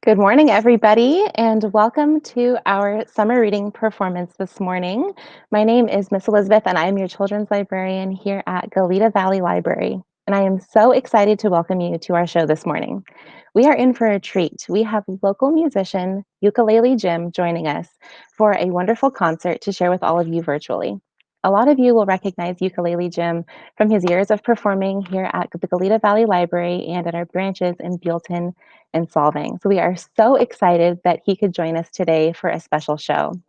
Good morning, everybody, and welcome to our summer reading performance this morning. My name is Miss Elizabeth, and I am your children's librarian here at Goleta Valley Library. And I am so excited to welcome you to our show this morning. We are in for a treat. We have local musician Ukulele Jim joining us for a wonderful concert to share with all of you virtually. A lot of you will recognize Ukulele Jim from his years of performing here at the Goleta Valley Library and at our branches in Buellton and Solving. So we are so excited that he could join us today for a special show.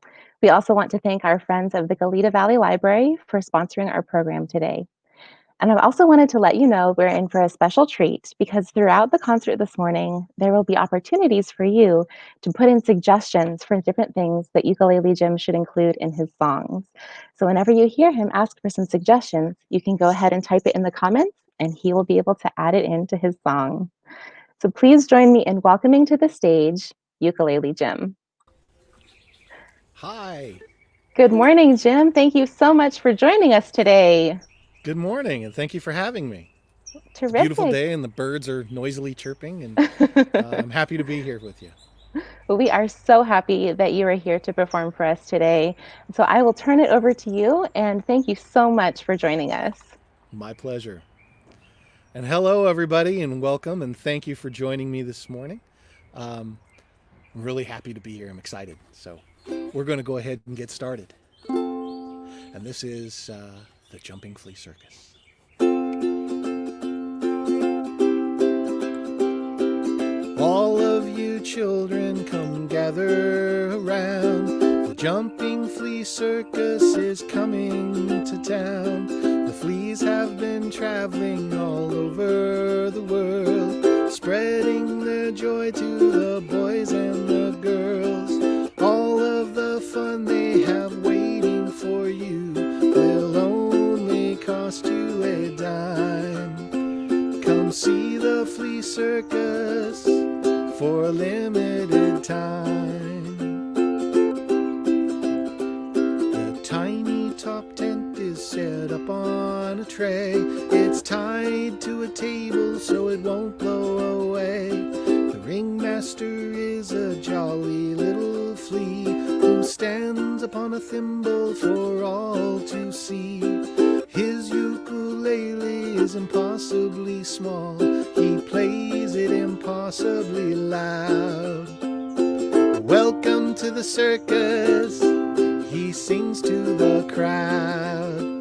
We also want to thank our friends of the Goleta Valley Library for sponsoring our program today. And I also wanted to let you know we're in for a special treat because throughout the concert this morning, there will be opportunities for you to put in suggestions for different things that Ukulele Jim should include in his songs. So whenever you hear him ask for some suggestions, you can go ahead and type it in the comments and he will be able to add it into his song. So please join me in welcoming to the stage Ukulele Jim. Hi. Good morning, Jim. Thank you so much for joining us today. Good morning, and thank you for having me. It's a beautiful Terrific. day, and the birds are noisily chirping, and I'm happy to be here with you. Well, we are so happy that you are here to perform for us today. So I will turn it over to you and thank you so much for joining us. My pleasure. And hello, everybody, and welcome, and thank you for joining me this morning. Um, I'm really happy to be here. I'm excited. So we're going to go ahead and get started. And this is the Jumping Flea Circus. All of you children come gather around. The Jumping Flea Circus is coming to town. The fleas have been traveling all over the world, spreading their joy to the boys and the girls. All of the fun they have waiting for you will only cost you a dime. Come see the Flea Circus for a limited time. The tiny top tent is set up on a tray. It's tied to a table so it won't blow away. The ringmaster is a jolly little flea who stands upon a thimble for all to see. His ukulele is impossibly small. He plays it impossibly loud. Welcome to the circus, he sings to the crowd.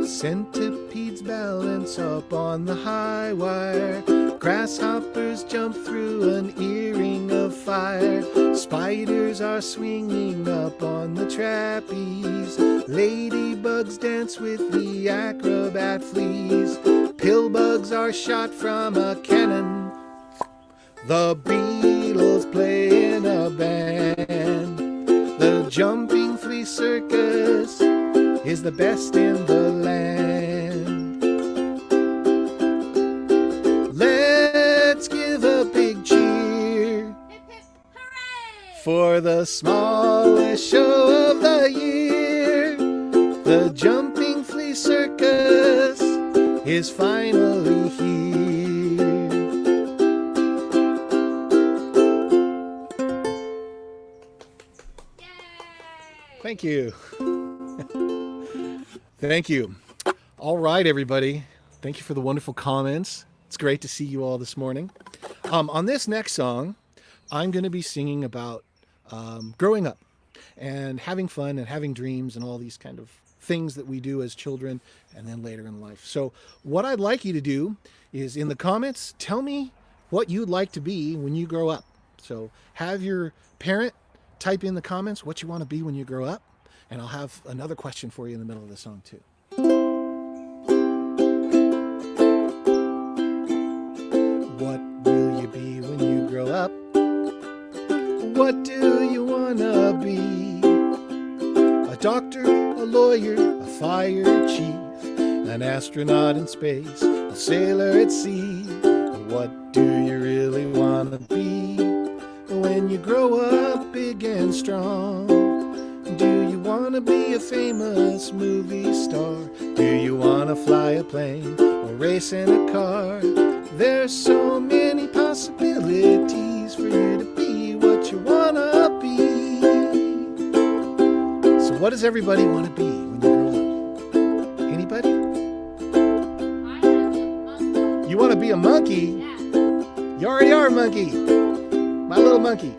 Centipedes balance up on the high wire. Grasshoppers jump through an earring of fire. Spiders are swinging up on the trapeze. Ladybugs dance with the acrobat fleas. Pillbugs are shot from a cannon. The Beatles play in a band. The Jumping Flea Circus is the best in the land. Let's give a big cheer for the smallest show of the year. The Jumping Flea Circus is finally here. Thank you. Thank you. All right, everybody. Thank you for the wonderful comments. It's great to see you all this morning. On this next song, I'm going to be singing about growing up and having fun and having dreams and all these kind of things that we do as children and then later in life. So what I'd like you to do is in the comments, tell me what you'd like to be when you grow up. So have your parent type in the comments what you want to be when you grow up, and I'll have another question for you in the middle of the song too. What will you be when you grow up? What do you want to be? A doctor, a lawyer, a fire chief, an astronaut in space, a sailor at sea. What do you really want to be when you grow up big and strong? Do you want to be a famous movie star? Do you want to fly a plane or race in a car? There's so many possibilities. possibilities for you to be what you wanna be. So what does everybody want to be when they grow up? Anybody? You want to be a monkey? You already are a monkey. My little monkey.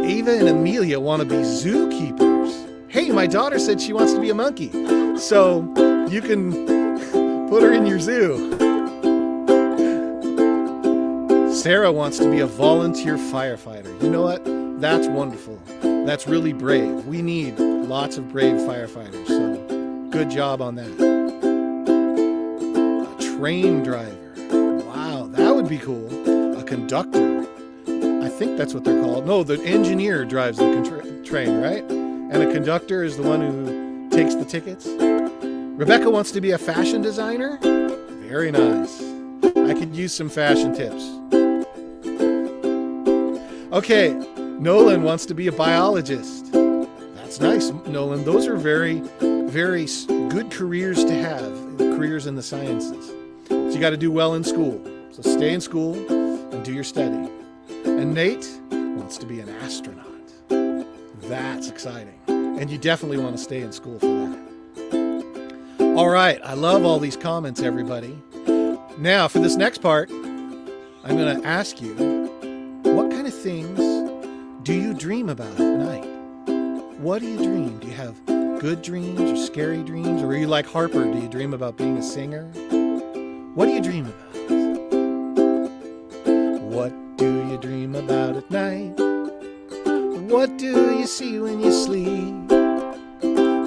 Ava and Amelia want to be zookeepers. Hey, my daughter said she wants to be a monkey. So you can put her in your zoo. Sarah wants to be a volunteer firefighter. You know what? That's wonderful. That's really brave. We need lots of brave firefighters. So good job on that. A train driver. Wow, that would be cool. A conductor. I think that's what they're called. No, the engineer drives the train, right? And a conductor is the one who takes the tickets. Rebecca wants to be a fashion designer. Very nice. I could use some fashion tips. Okay, Nolan wants to be a biologist. That's nice, Nolan. Those are very, very good careers to have, careers in the sciences. So you got to do well in school. So stay in school and do your study. And Nate wants to be an astronaut. That's exciting. And you definitely want to stay in school for that. All right, I love all these comments, everybody. Now, for this next part, I'm going to ask you, what kind of things do you dream about at night? What do you dream? Do you have good dreams or scary dreams? Or are you like Harper? Do you dream about being a singer? What do you dream about? What do you dream about at night? What do you see when you sleep?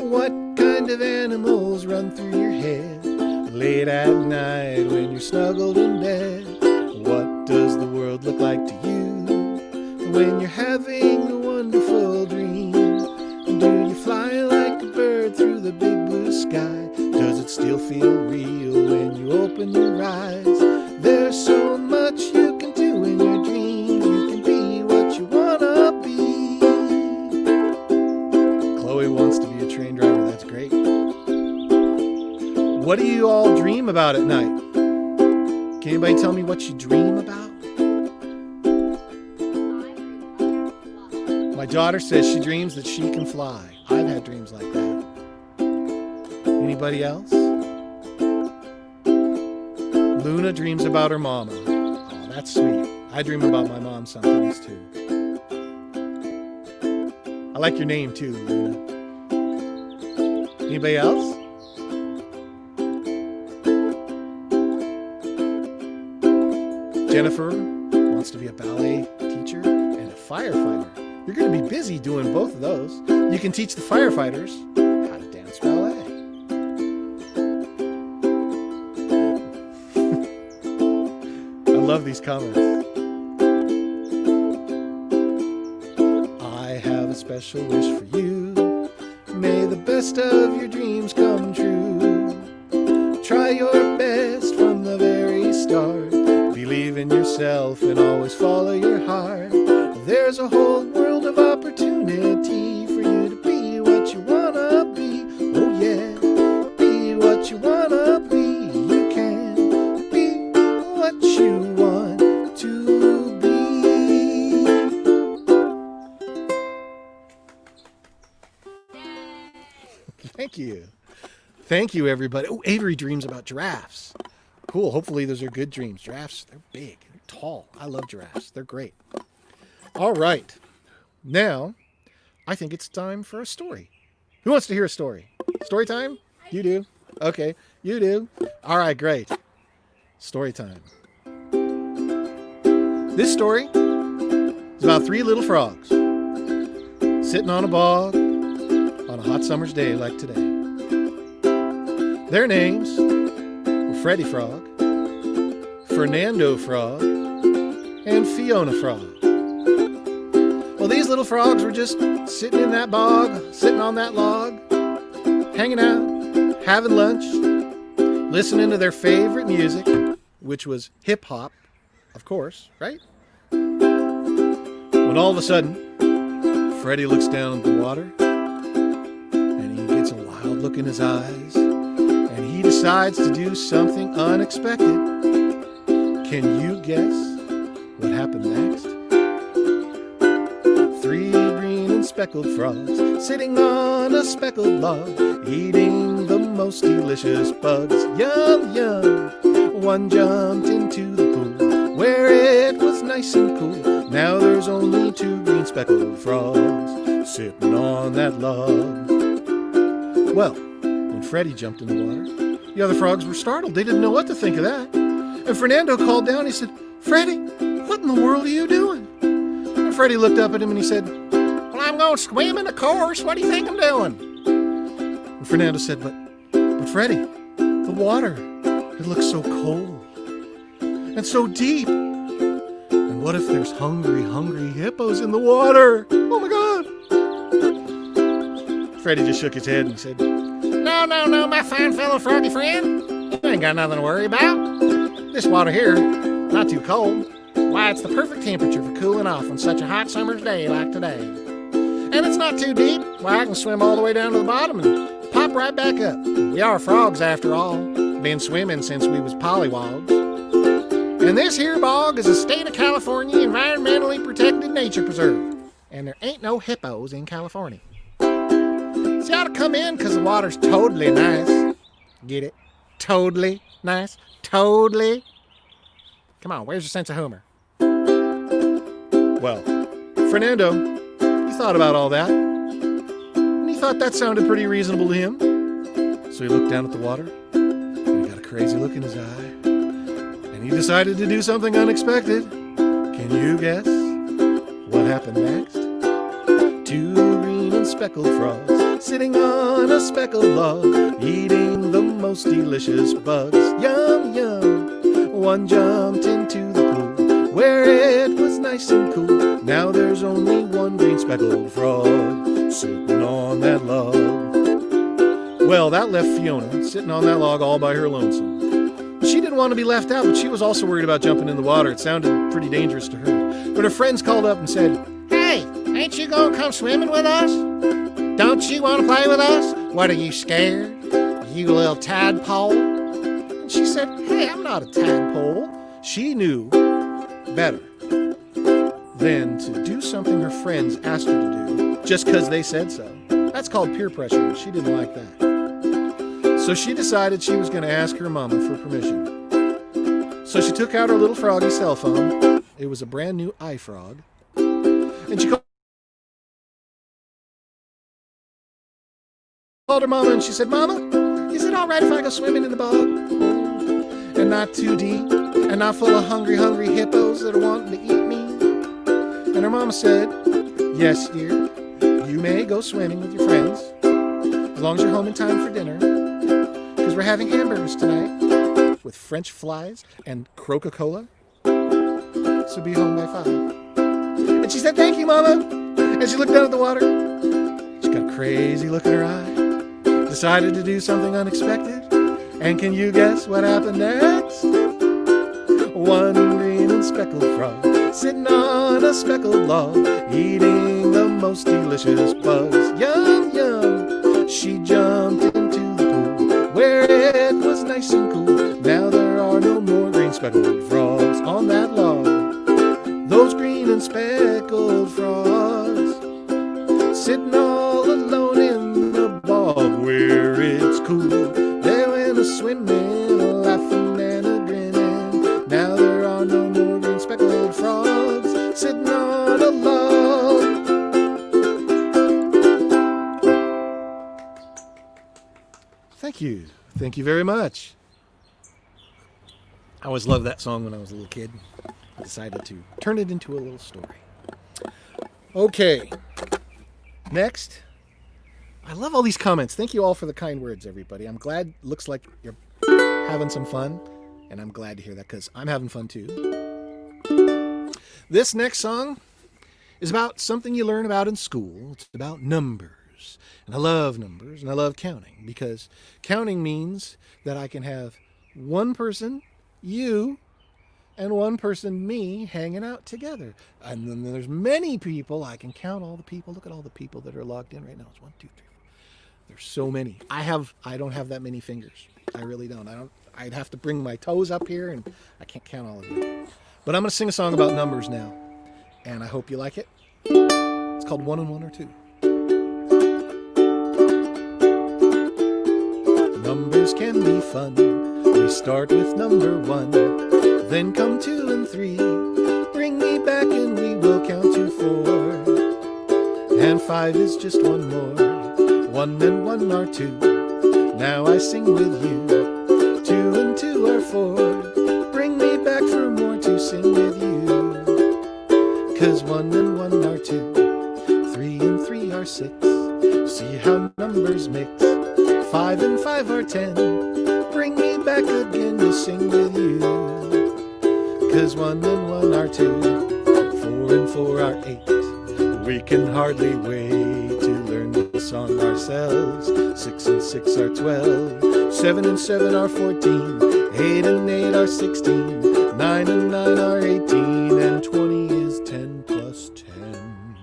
What kind of animals run through your head late at night when you're snuggled in bed? What does the world look like to you when you're having a wonderful dream? Do you fly like a bird through the big blue sky? Does it still feel real when you open your eyes? There's so much you can do in your dreams. You can be what you wanna be. Chloe wants to be a train driver. That's great. What do you all dream about at night? Can anybody tell me what you dream about? My daughter says she dreams that she can fly. I've had dreams like that. Anybody else? Luna dreams about her mama. Oh, that's sweet. I dream about my mom sometimes too. I like your name too, Luna. Anybody else? Jennifer wants to be a ballet teacher and a firefighter. You're going to be busy doing both of those. You can teach the firefighters how to dance ballet. I love these comments. I have a special wish for you. May the best of your dreams come true. Try your best from the very start. Believe in yourself and always follow your heart. There's a whole world of opportunity for you to be what you wanna be. Oh yeah, be what you wanna be. You can be what you want to be. Thank you. Thank you, everybody. Oh, Avery dreams about giraffes. Cool. Hopefully those are good dreams. Giraffes, they're big. They're tall. I love giraffes. They're great. All right. Now, I think it's time for a story. Who wants to hear a story? Story time? You do. Okay. You do. All right, great. Story time. This story is about 3 little frogs sitting on a bog on a hot summer's day like today. Their names were Freddy Frog, Fernando Frog, and Fiona Frog. Well, these little frogs were just sitting in that bog, sitting on that log, hanging out, having lunch, listening to their favorite music, which was hip hop, of course, right? When all of a sudden, Freddy looks down at the water, and he gets a wild look in his eyes, and he decides to do something unexpected. Can you guess what happened next? 3 green and speckled frogs sitting on a speckled log, eating the most delicious bugs. Yum, yum. One jumped into the pool where it was nice and cool. Now there's only 2 green speckled frogs sitting on that log. Well, when Freddie jumped in the water, the other frogs were startled. They didn't know what to think of that. And Fernando called down. He said, "Freddie, what in the world are you doing?" And Freddie looked up at him and he said, "Well, I'm going swimming, of course. What do you think I'm doing?" And Fernando said, But Freddie, the water, it looks so cold and so deep. And what if there's hungry, hungry hippos in the water? Oh my God." Freddie just shook his head and said, No, my fine fellow froggy friend. You ain't got nothing to worry about. This water here, not too cold. Why, it's the perfect temperature for cooling off on such a hot summer's day like today. And it's not too deep. Why, I can swim all the way down to the bottom and pop right back up. We are frogs after all. Been swimming since we was pollywogs. And this here bog is a state of California environmentally protected nature preserve. And there ain't no hippos in California. So you ought to come in because the water's totally nice. Get it? Totally nice. Totally. Come on, where's your sense of humor? Well, Fernando, he thought about all that. And he thought that sounded pretty reasonable to him. So he looked down at the water. And he got a crazy look in his eye. And he decided to do something unexpected. Can you guess what happened next? 2 green and speckled frogs sitting on a speckled log, eating the most delicious bugs. Yum, yum. One jumped into the pool where it was nice and cool. Now there's only 1 green speckled frog sitting on that log. Well, that left Fiona sitting on that log all by her lonesome. She didn't want to be left out, but she was also worried about jumping in the water. It sounded pretty dangerous to her. But her friends called up and said, "Hey, ain't you gonna come swimming with us? Don't you want to play with us? What, are you scared, you little tadpole?" And she said, "Hey, I'm not a tadpole." She knew better than to do something her friends asked her to do just because they said so. That's called peer pressure, and she didn't like that. So she decided she was going to ask her mama for permission. So she took out her little froggy cell phone. It was a brand new iFrog. And she called her mama and she said, "Mama, is it all right if I go swimming in the bog? And not too deep, and not full of hungry, hungry hippos that are wanting to eat me?" And her mama said, "Yes, dear, you may go swimming with your friends, as long as you're home in time for dinner, because we're having hamburgers tonight with French fries and Coca-Cola. So be home by 5. And she said, "Thank you, Mama." And she looked down at the water. She got a crazy look in her eye. Decided to do something unexpected. And can you guess what happened next? 1 green and speckled frog sitting on a speckled log, eating the most delicious bugs. Yum, yum. She jumped into the pool where it was nice and cool. Now there are no more green speckled frogs on that log. Those green and speckled frogs sitting all alone in the bog where it's cool. They went a swimming, a laughing and a grinning. Now there are no more green speckled frogs sitting on a log. Thank you. Thank you very much. I always loved that song when I was a little kid. I decided to turn it into a little story. Okay. Next. I love all these comments. Thank you all for the kind words, everybody. I'm glad. Looks like you're having some fun. And I'm glad to hear that because I'm having fun too. This next song is about something you learn about in school. It's about numbers. And I love numbers and I love counting because counting means that I can have one person, you, and one person, me, hanging out together. And then there's many people. I can count all the people. Look at all the people that are logged in right now. It's 1, 2, 3, 4. There's so many. I don't have that many fingers. I really don't. I'd have to bring my toes up here, and I can't count all of them. But I'm going to sing a song about numbers now, and I hope you like it. It's called 1 and 1 are 2. Numbers can be fun. We start with number 1, then come 2 and 3. Bring me back and we will count to 4. And 5 is just one more. 1 and 1 are 2. Now I sing with you. 2 and 2 are 4. Bring me back for more to sing with you. 'Cause 1 and 1 are 2. 3 and 3 are 6. See how numbers mix. 5 and 5 are 10. Bring me back again to sing with you. 'Cause 1 and 1 are 2. 4 and 4 are 8. We can hardly wait to learn the song ourselves. 6 and 6 are 12. 7 and 7 are 14. 8 and 8 are 16. 9 and 9 are 18. And 20 is 10 plus 10.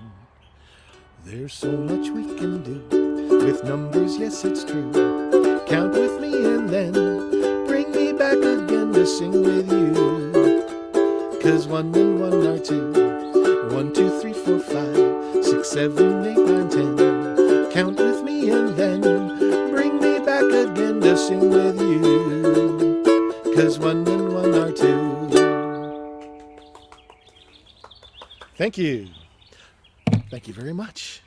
There's so much we can do with numbers, yes it's true. Count with me and then bring me back again to sing with you. 'Cause 1 and 1 are 2. 1, 2, 3, 4, 5, 6, 7, 8, 9, 10. Count with me and then bring me back again to sing with you. 'Cause 1 and 1 are 2. Thank you. Thank you very much.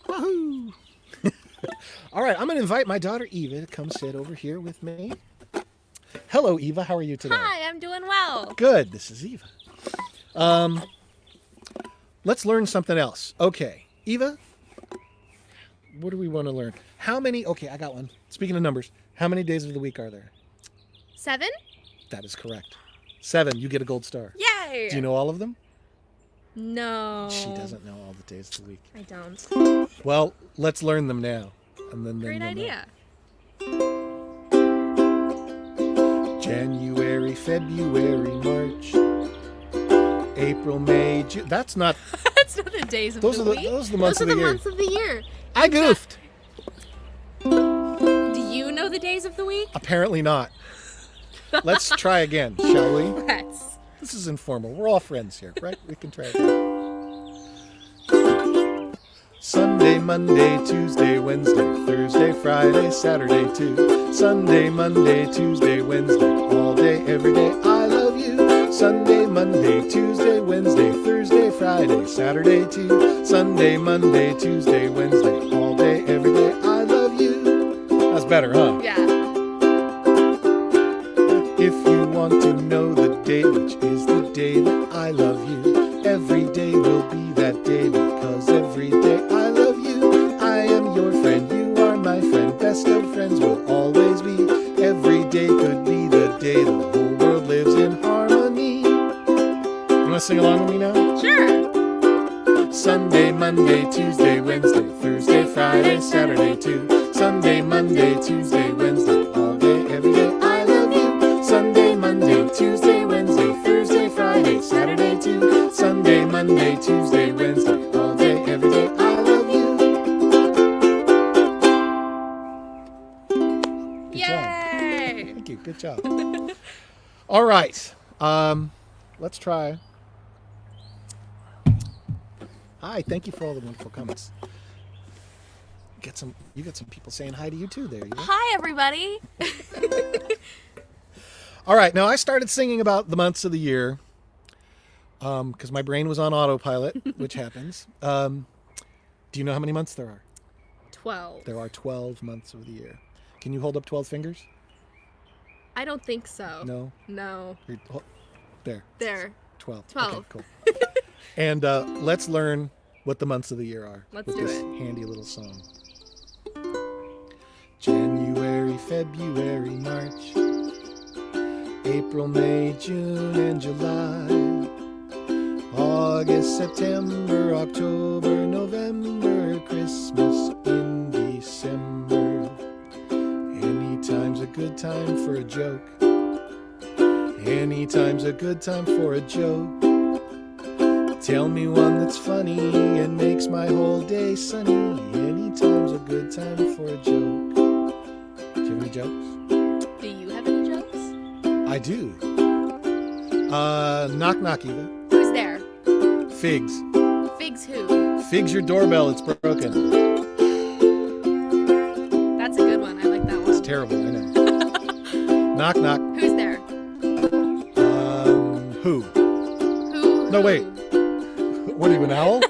Woohoo! All right, I'm going to invite my daughter Eva to come sit over here with me. Hello, Eva. How are you today? Hi, I'm doing well. Good. This is Eva. Let's learn something else. Okay, Eva, what do we want to learn? Okay, I got one. Speaking of numbers, how many days of the week are there? 7? That is correct. 7, you get a gold star. Yay! Do you know all of them? No. She doesn't know all the days of the week. I don't. Well, let's learn them now. And then Great you'll idea. know. January, February, March, April, May, June. That's not... That's not the days of Those the are week. those are the months of the year. Months of the year. I goofed. Do you know the days of the week? Apparently not. Let's try again, shall we? Let's. This is informal. We're all friends here, right? We can try again. Sunday, Monday, Tuesday, Wednesday, Thursday, Friday, Saturday too. Sunday, Monday, Tuesday, Wednesday, all day, every day, I love you. Sunday, Monday, Tuesday, Wednesday, Thursday, Friday, Saturday too. Sunday, Monday, Tuesday, Wednesday, all day, every day, I love you. That's better, huh? Yeah. If you want to know the day, which is the day that I love you, every day will be that day because every day I love you. I am your friend, you are my friend, best of friends will always be. Every day could be the day the whole world lives in harmony. You want to sing along with me now? Sure. Sunday, Monday, Tuesday, Wednesday, Thursday, Friday, Saturday too. Sunday, Monday, Tuesday, Wednesday, all day, every day I love you. Sunday, Monday, Tuesday, Wednesday, Thursday, Friday, Saturday too. Sunday, Monday, Tuesday, Wednesday, all day, every day I love you. Good Yay! job. Thank you. Good job. All right. Let's try. Hi. Thank you for all the wonderful comments. You got some people saying hi to you too there. Hi, everybody. All right, now I started singing about the months of the year because my brain was on autopilot, which happens. Do you know how many months there are? 12. There are 12 months of the year. Can you hold up 12 fingers? I don't think so. No? No. There. There. 12. 12. Okay, cool. And let's learn what the months of the year are. Let's with do this it. handy little song. January, February, March, April, May, June, and July, August, September, October, November, Christmas in December. Anytime's a good time for a joke. Anytime's a good time for a joke. Tell me one that's funny and makes my whole day sunny. Anytime's a good time for a joke. Do you have any jokes? Do you have any jokes? I do. Knock knock, Eva. Who's there? Figs. Figs who? Figs your doorbell, it's broken. That's a good one. I like that one. It's terrible, I know. Knock knock. Who's there? Who? Who? No, wait. What are you, an owl?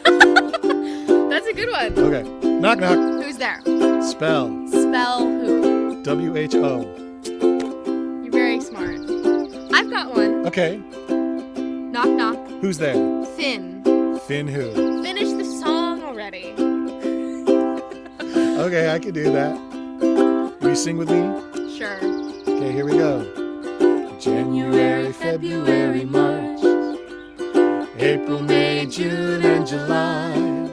That's a good one. Okay. Knock knock. Who's there? Spell. Spell who? W-H-O. You're very smart. I've got one. Okay. Knock knock. Who's there? Finn. Finn who? Finish the song already. Okay, I can do that. Will you sing with me? Sure. Okay, here we go. January, February, March, April, May, June, and July,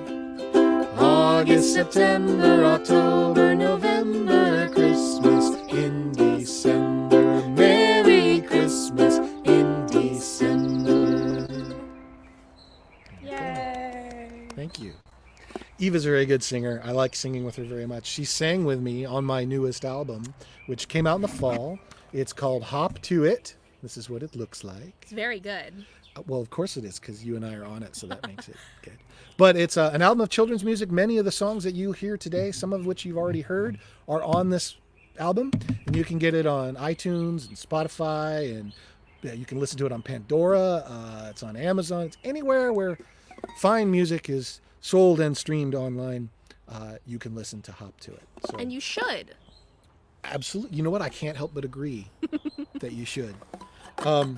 August, September, October, November, Christmas in December, Merry Christmas in December. Yay. Thank you. Eva's a very good singer. I like singing with her very much. She sang with me on my newest album, which came out in the fall. It's called Hop to It. This is what it looks like. It's very good. Well, of course it is, because you and I are on it, so that makes it good. But it's an album of children's music. Many of the songs that you hear today, some of which you've already heard, are on this album. And you can get it on iTunes and Spotify, and you can listen to it on Pandora. It's on Amazon. It's anywhere where fine music is sold and streamed online. You can listen to Hop to It. So, And you should. absolutely. You know what? I can't help but agree that you should. All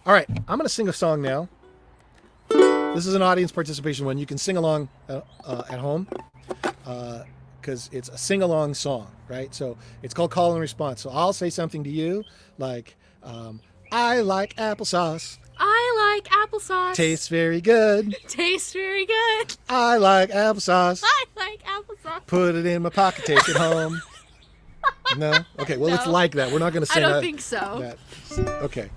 right. I'm going to sing a song now. This is an audience participation one. You can sing along at home because it's a sing-along song, right? So it's called Call and Response. So I'll say something to you like, I like applesauce. I like applesauce. Tastes very good. Tastes very good. I like applesauce. I like applesauce. Put it in my pocket, take it home. No? Okay, well, it's No. like that. We're not going to I say don't think so. that. Okay.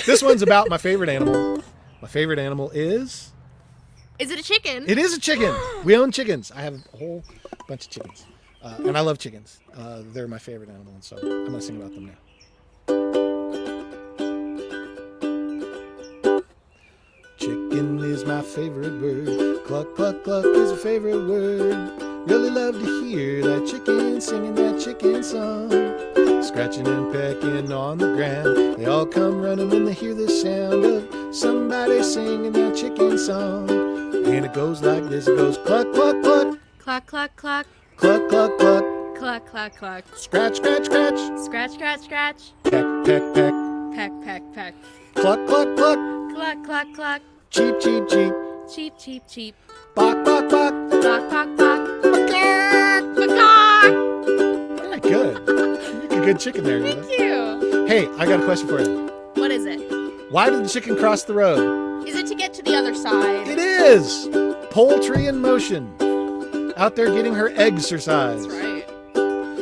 This one's about my favorite animal. My favorite animal is... Is it a chicken? It is a chicken. We own chickens. I have a whole bunch of chickens. And I love chickens. They're my favorite animal, and so I'm going to sing about them now. Chicken is my favorite bird. Cluck, cluck, cluck is a favorite word. Really love to hear that chicken singing that chicken song. Scratching and pecking on the ground. They all come running when they hear the sound of somebody singing that chicken song. And it goes like this. It goes cluck, cluck, cluck. Cluck, cluck, cluck. Cluck, cluck, cluck. Cluck, cluck, cluck. Scratch, scratch, scratch. Scratch, scratch, scratch. Peck, peck, peck. Peck, peck, peck. Cluck, cluck, cluck. Cluck, cluck, cluck. Cheep, cheep, cheep. Cheep, cheep, cheep. Bok, bok, bok. Bok, bok, bok. Bok. Peacock! Very good. You're a good chicken there. Thank you. Hey, I got a question for you. What is it? Why did the chicken cross the road? Is it to get to the other side? It is! Poultry Motion. Out there getting her exercise. That's right.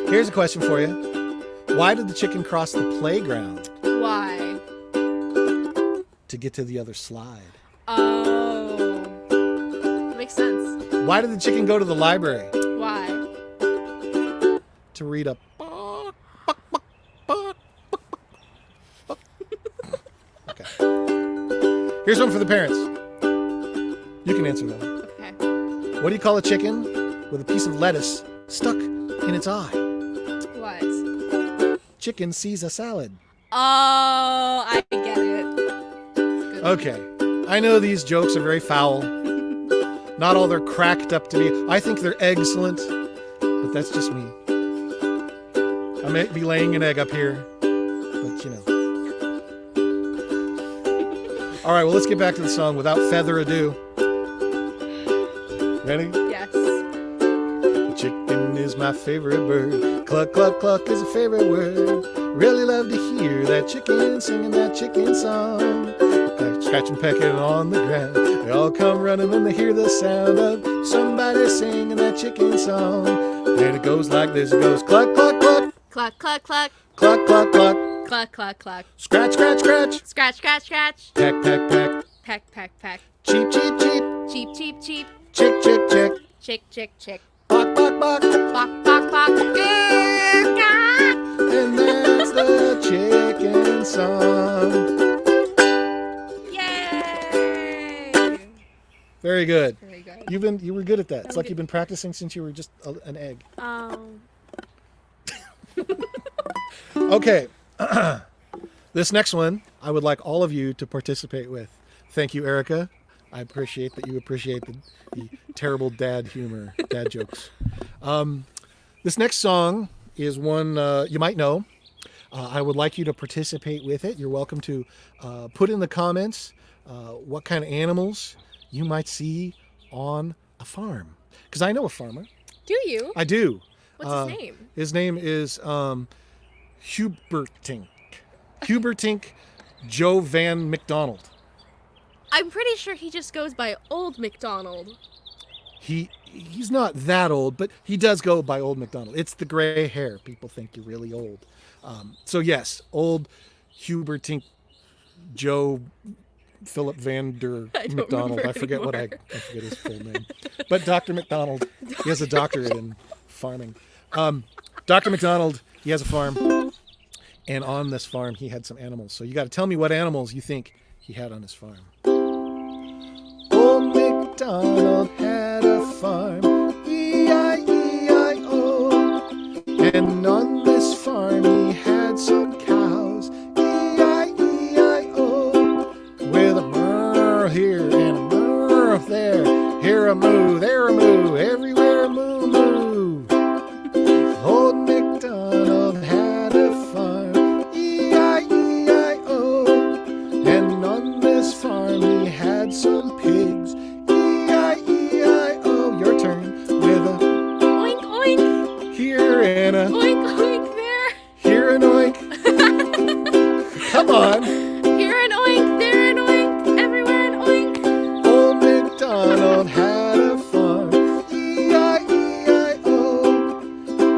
Here's a question for you. Why did the chicken cross the playground? Why? To get to the other slide. Oh. Makes sense. Why did the chicken go to the library? Why? To read a bok, bok, bok, bok, bok, bok. Okay. Here's one for the parents. You can answer that one. Okay. What do you call a chicken with a piece of lettuce stuck in its eye? What? Chicken sees a salad. Oh, I get it. Good. Okay. I know these jokes are very foul. Not all they're cracked up to be. I think they're excellent, but that's just me. I may be laying an egg up here, but you know. All right, well, let's get back to the song without further ado. Ready? Yes. The chicken is my favorite bird. Cluck, cluck, cluck is a favorite word. Really love to hear that chicken singing that chicken song. Scratching, pecking on the ground. They all come running when they hear the sound of somebody singing that chicken song. And it goes like this. It goes cluck, cluck, cluck. Cluck, cluck, cluck. Cluck, cluck, cluck. Cluck, cluck, cluck. Scratch, scratch, scratch. Scratch, scratch, scratch. Peck, peck, peck. Peck, peck, peck. Cheep, cheep, cheep. Cheep, cheep, cheep. Chick, chick, chick. Chick, chick, chick. Bok, buck. Bok, bok, bok. And that's the chicken song. Yay! Very good. Very good. You were good at that. It's like you've been practicing since you were just an egg. Okay. This next one, I would like all of you to participate with. Thank you, Erica. I appreciate that you appreciate the terrible dad humor, dad jokes. This next song is one you might know. I would like you to participate with it. You're welcome to put in the comments what kind of animals you might see on a farm. Because I know a farmer. Do you? I do. What's his name? His name is Hubertink. Hubertink Joe Van McDonald. I'm pretty sure he just goes by Old McDonald. He's not that old, but he does go by Old McDonald. It's the gray hair. People think you're really old. So yes, old Hubertink Joe Philip Vander McDonald. I forget I forget his full name. But Dr. McDonald, he has a doctorate in farming. Dr. McDonald, he has a farm. And on this farm, he had some animals. So you got to tell me what animals you think he had on his farm. Old MacDonald had a farm, E-I-E-I-O. And on this farm, he had some cows, E-I-E-I-O. With a moo here and a moo there. Here a moo, there a moo, everywhere a moo moo. Old MacDonald had a farm, E-I-E-I-O. And on this farm he had some pigs, E-I-E-I-O. Your turn. With a Oink, oink. here and a Oink, oink there. here an oink. Come on. Here an oink, there an oink, everywhere an oink. Old MacDonald had a farm, E-I-E-I-O.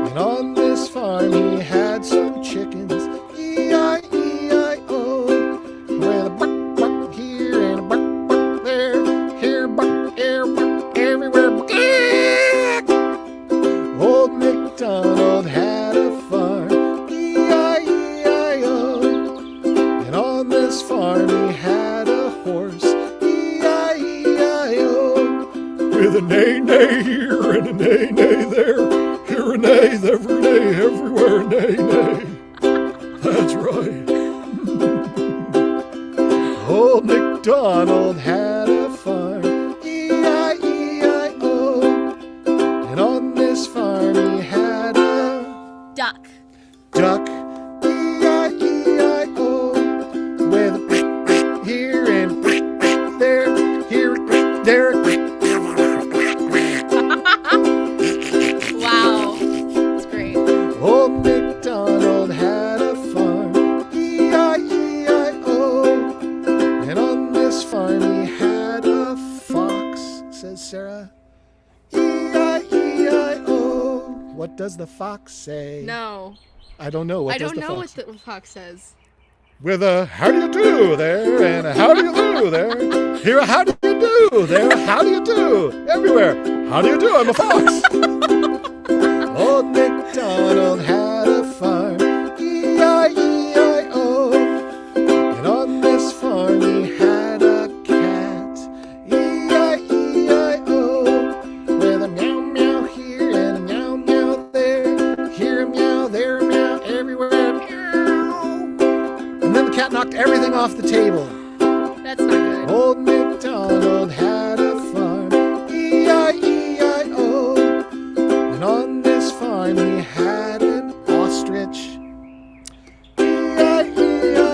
And on this farm he had some chickens, E-I-E-I-O. With a buck, buck here and a buck, buck there. Here, buck, there, buck, everywhere, buck. Old MacDonald had a farm, E-I-E-I-O. And on this farm he had a horse, E-I-E-I-O. With a neigh-neigh here and a neigh-neigh there. Here a neigh, there a neigh, everywhere a neigh-neigh. That's right. Old MacDonald had a farm, E-I-E-I-O. And on this farm he had a Duck. duck, E-I-E-I-O. With a here and there, here, there. Wow. That's great. Old MacDonald had a farm, E-I-E-I-O. And on this farm he had a fox, says Sarah. E-I-E-I-O. What does the fox say? No. I don't know. What I does don't the know fox what the fox says. With a how do you do there and a how do you do there. Here a how do you do there, how do you do everywhere. How do you do? I'm a fox. Old MacDonald had a farm, E-I-E-I-O. And on this farm he had a cat, E-I-E-I-O. With a meow meow here and a meow meow there. Here a meow, there a meow, everywhere a meow. And then the cat knocked everything off the table. That's not good. Old MacDonald had a farm, E-I-E-I-O. And on this farm he had an ostrich, E-I-E-I-O.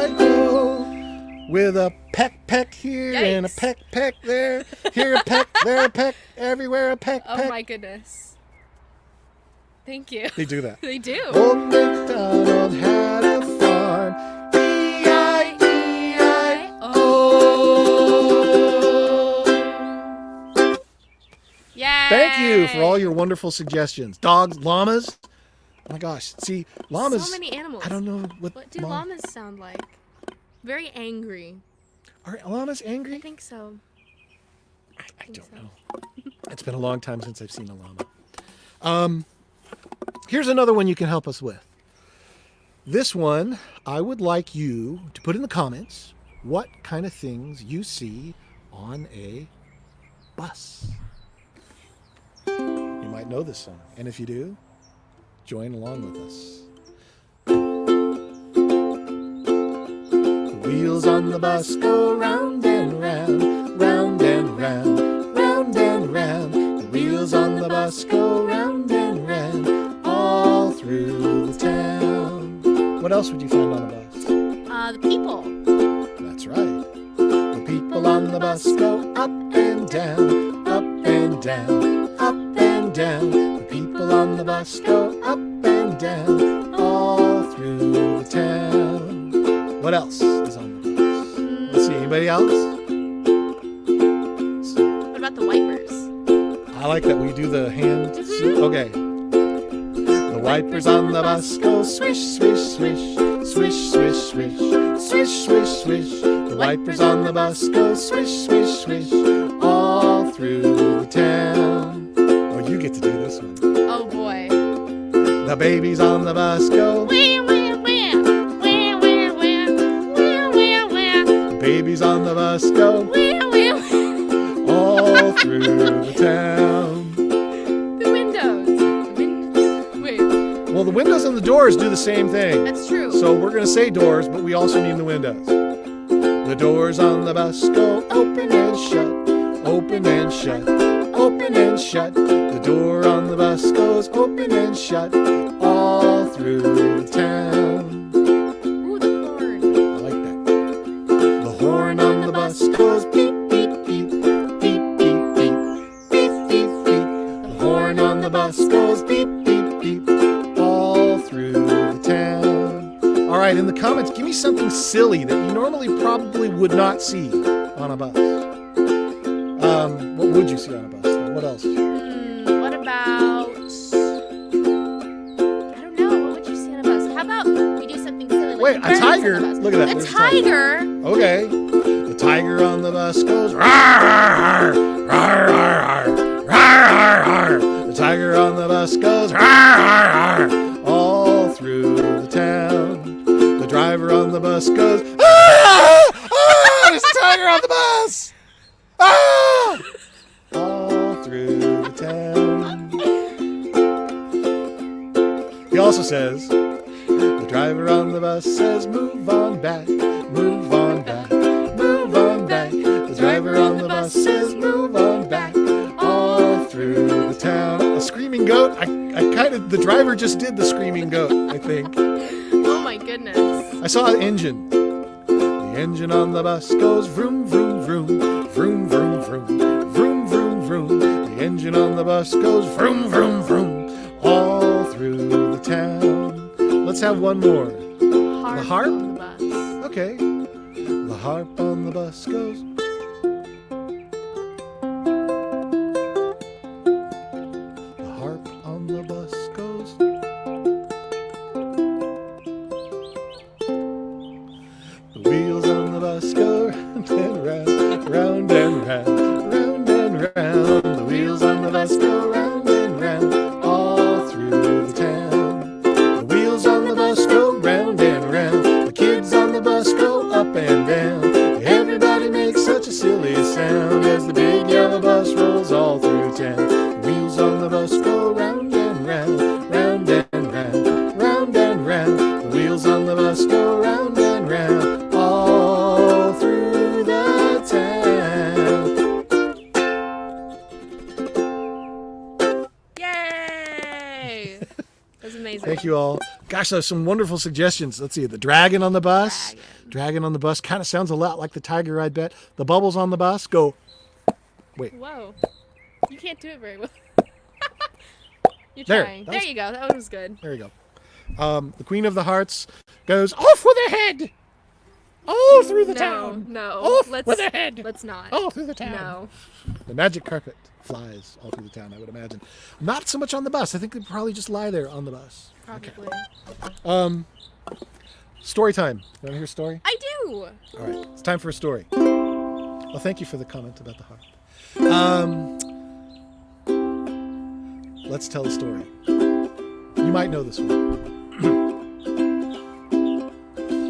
With a peck peck here and a Yikes. peck peck there. Here a peck, there a peck, everywhere a peck Oh peck. my goodness. Thank you. They do that. They do. Old MacDonald had a farm, E-I-E-I-O. Yay! Thank you for all your wonderful suggestions. Dogs, llamas. Oh my gosh. See, llamas. So many animals. I don't know what What do llamas sound like? Very angry. Are llamas I angry? think so. I don't know. It's been a long time since I've seen a llama. Here's another one you can help us with. This one, I would like you to put in the comments what kind of things you see on a bus. You might know this song, and if you do, join along with us. The wheels on the bus go round and round, round and round, round and round. The wheels on the bus go round and round, all through the town. What else would you find on a bus? The people. That's right. The people on the bus go up and down, up and down, up and down. The people on the bus go up and down, all through the town. What else is on the bus? Let's see, anybody else? What about the wipers? I like that we do the hand. Okay. The wipers on the bus go swish, swish, swish, swish, swish, swish, swish, swish, swish. The wipers on the bus go swish, swish, swish, all through the town. Oh, you get to do this one. Oh boy. The babies on the bus go Wah, wah, wah. Wah, wah, wah. Wah, wah, wah. The babies on the bus go Wah, wah, wah. all through the town. The windows. Wait, Well, the windows and the doors do the same thing. that's true. So we're going to say doors, but we also mean the windows. The doors on the bus go open and shut, open and shut, open and shut. The door on the bus goes open and shut, all through the town. Ooh, the horn. I like that. The horn on the bus goes beep, beep, beep, beep, beep, beep, beep, beep, beep. The horn on the bus goes beep, beep, beep, all through the town. All right, in the comments, give me something silly that you normally probably would not see on a bus. What would you see on a bus, though? What else? What about... I don't know. What would you see on a bus? How about we do something silly? Wait, like a birds on tiger. the bus? Look at that. A There's a tiger. tiger? Okay. The tiger on the bus goes rawr, rawr, rawr, rawr, rawr, rawr. The tiger on the bus goes rawr, rawr, rawr, all through the town. The driver on the bus goes, ah! Ah! There's a tiger on the bus! Ah! All through the town. He also says, the driver on the bus says, move on back, move on back, move on back. The driver on the bus says, move on back, all through the town. A screaming goat? The driver just did the screaming goat, I think. Oh my goodness. I saw an engine. The engine on the bus goes vroom, vroom, vroom, vroom, vroom, vroom, vroom, vroom, vroom. The engine on the bus goes vroom, vroom, vroom, all through the town. Let's have one more. Harp The harp? on the bus. Okay. The harp on the bus goes. The harp on the bus goes. The wheels on the bus go round and round, round and round, round and round. The wheels on the bus go round and round, all through the town. The wheels on the bus go round and round. The kids on the bus go up and down. Everybody makes such a silly sound as the big yellow bus rolls all through town. The wheels on the bus go round and round, round and round, round and round. The wheels on the bus go round and round, all through the town. Yay! That was amazing. Thank you all. Gosh, those are some wonderful suggestions. Let's see. The dragon on the bus. Dragon on the bus kind of sounds a lot like the tiger, I bet. The bubbles on the bus go. Wait. Whoa. You can't do it very well. You're There, trying. that There was- you go. That was good. There you go. The Queen of the Hearts goes off with her head. All through the town. No. Off Let's, with her head. Let's not. All through the town. No. The magic carpet flies all through the town, I would imagine. Not so much on the bus. I think they probably just lie there on the bus. Probably. Story time. You want to hear a story? I do. All right. It's time for a story. Well, thank you for the comment about the harp. let's tell a story. You might know this one.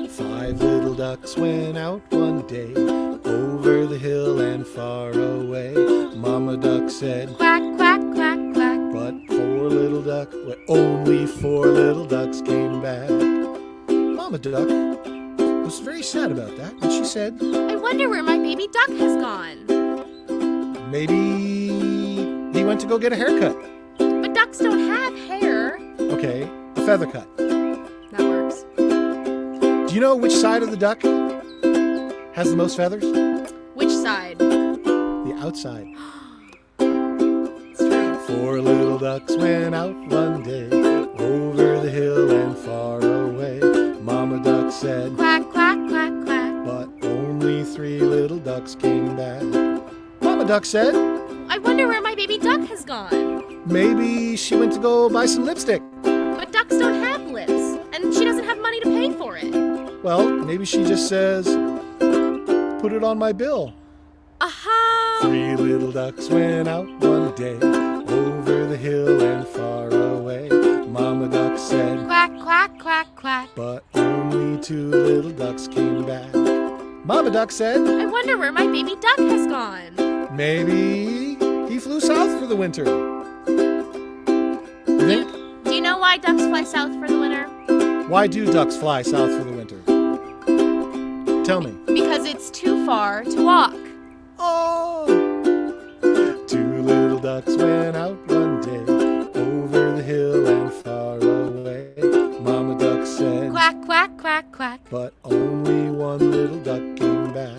5 little ducks went out one day, over the hill and far away. Mama duck said, Quack, quack, quack, quack. but only 4 little ducks came back. Mama duck was very sad about that, and she said, I wonder where my baby duck has gone. maybe he went to go get a haircut. But ducks don't have hair. Okay, a feather cut. That works. Do you know which side of the duck has the most feathers? Which side? The outside. It's true. 4 little ducks went out one day, over the hill and far away. Mama duck said, Quack, quack, quack, quack. but only 3 little ducks came back. Mama duck said, I wonder where my baby duck has gone. maybe she went to go buy some lipstick. But ducks don't have lips, and she doesn't have money to pay for it. Well, maybe she just says, put it on my bill. Aha! 3 little ducks went out one day, over the hill and far away. Mama duck said, Quack, quack, quack, quack. but only 2 little ducks came back. Mama duck said, I wonder where my baby duck has gone. maybe he flew south for the winter. You think? Do you know why ducks fly south for the winter? Why do ducks fly south for the winter? Tell me. Because it's too far to walk. Oh! 2 little ducks went out one day, over the hill and far away. Mama duck said, Quack, quack, quack, quack. but only 1 little duck came back.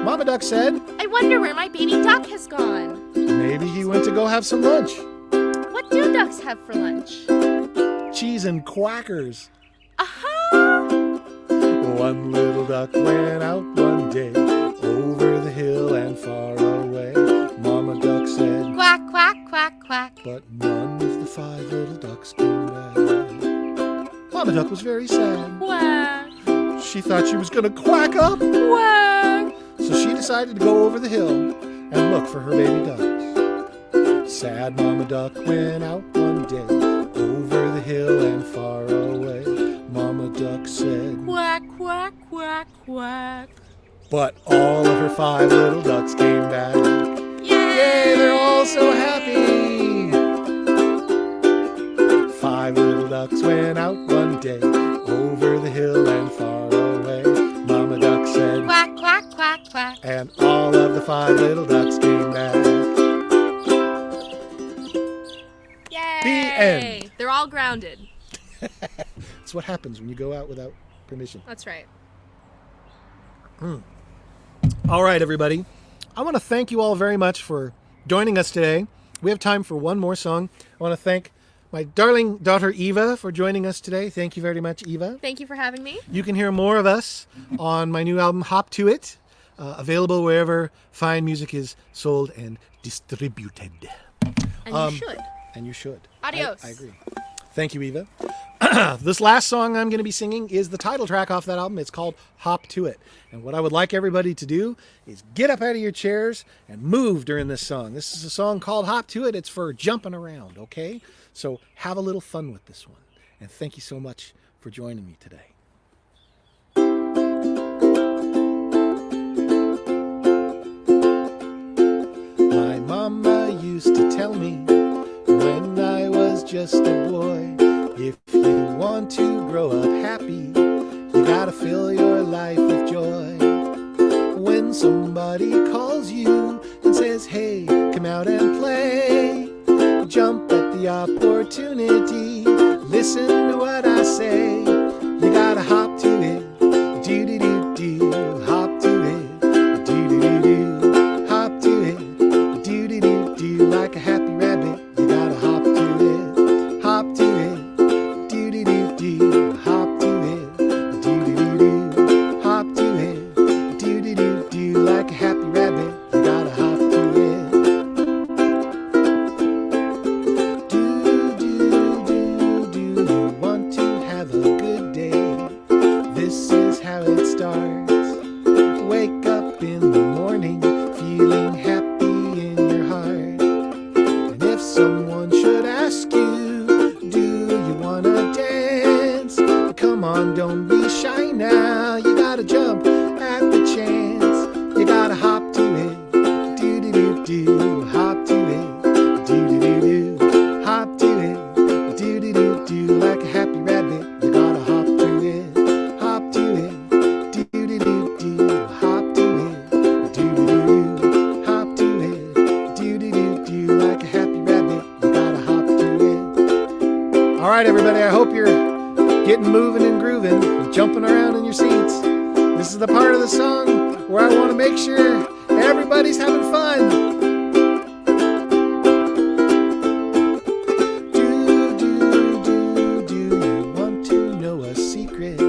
Mama duck said, I wonder where my baby duck has gone. maybe he went to go have some lunch. What do ducks have for lunch? Cheese and quackers. Aha! 1 little duck went out one day, over the hill and far away. Mama duck said, Quack, quack, quack, quack. but none of the 5 little ducks came back. Mama duck was very sad. Quack, She thought she was going to quack up, quack. so she decided to go over the hill and look for her baby ducks. Sad Mama duck went out one day, over the hill and far away. Mama duck said, Quack, quack, quack, quack. but all of her 5 little ducks came back. Yay, they're all so happy. 5 little ducks went out one day, over the hill and far away. Mama duck said, Quack, quack, quack, quack. and all of the 5 little ducks came back. Yay! The end. They're all grounded. That's what happens when you go out without permission. That's right. All right, everybody. I want to thank you all very much for joining us today. We have time for one more song. I want to thank my darling daughter Eva for joining us today. Thank you very much, Eva. Thank you for having me. You can hear more of us on my new album, Hop to It, available wherever fine music is sold and distributed. And you should. And you should. Adios. I agree. Thank you, Eva. This last song I'm going to be singing is the title track off that album. It's called Hop to It. And what I would like everybody to do is get up out of your chairs and move during this song. This is a song called Hop to It. It's for jumping around, okay? So have a little fun with this one. And thank you so much for joining me today. My mama used to tell me when I was just a boy, if you want to grow up happy, you gotta fill your life with joy. When somebody calls you and says, hey, come out and play, jump at the opportunity, listen to what I say, you gotta hop to it, do-do-do-do, hop to it, do-do-do-do, hop to it, do-do-do-do, like a happy rabbit, you gotta hop to it, hop to it, do-do-do-do, hop to it, do-do-do-do, hop to it, do-do-do-do, like a happy rabbit, you gotta hop to it. Do, do, do, do, you want to have a right, everybody. I hope you're getting moving and grooving and jumping around in your seats. This is the part of the song where I want to make sure everybody's having fun. Do you want to know a secret?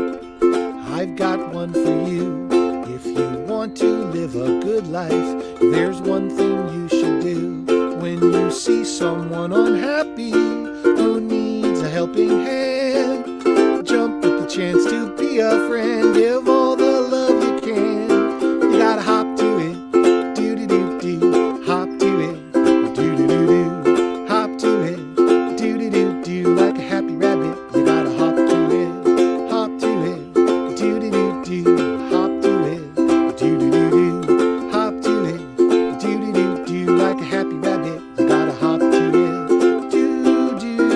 I've got one for you. If you want to live a good life, there's one thing you should do. When you see someone unhappy who needs a helping hand, jump at the chance to be a friend. Give all the love you can. You gotta hop to it, do-do-do-do. Hop to it, do-do-do-do. Hop to it, do-do-do-do. Like a happy rabbit, you gotta hop to it. Hop to it, do-do-do-do. Hop to it, do-do-do-do. Hop to it, do-do-do-do. Like a happy rabbit, you gotta hop to it. Do-do-do-do-do.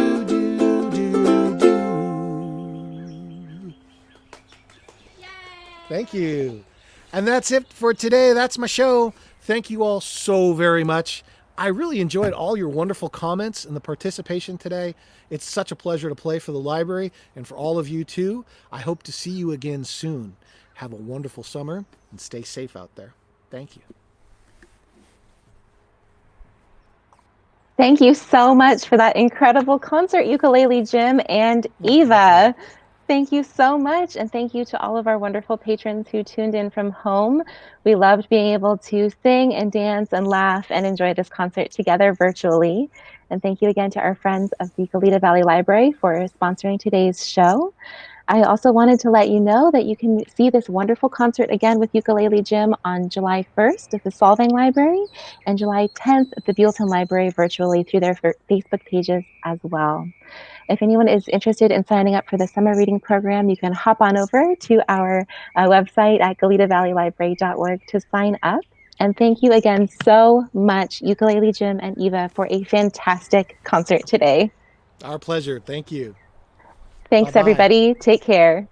Thank you. And that's it for today. That's my show. Thank you all so very much. I really enjoyed all your wonderful comments and the participation today. It's such a pleasure to play for the library and for all of you too. I hope to see you again soon. Have a wonderful summer and stay safe out there. Thank you. Thank you so much for that incredible concert, Ukulele Jim and Eva. Thank you so much. And thank you to all of our wonderful patrons who tuned in from home. We loved being able to sing and dance and laugh and enjoy this concert together virtually. And thank you again to our friends of the Goleta Valley Library for sponsoring today's show. I also wanted to let you know that you can see this wonderful concert again with Ukulele Jim on July 1st at the Solving Library and July 10th at the Buellton Library virtually through their Facebook pages as well. If anyone is interested in signing up for the summer reading program, you can hop on over to our website at goletavalleylibrary.org to sign up. And thank you again so much, Ukulele Jim and Eva, for a fantastic concert today. Our pleasure. Thank you. Thanks, Bye-bye. everybody. Take care.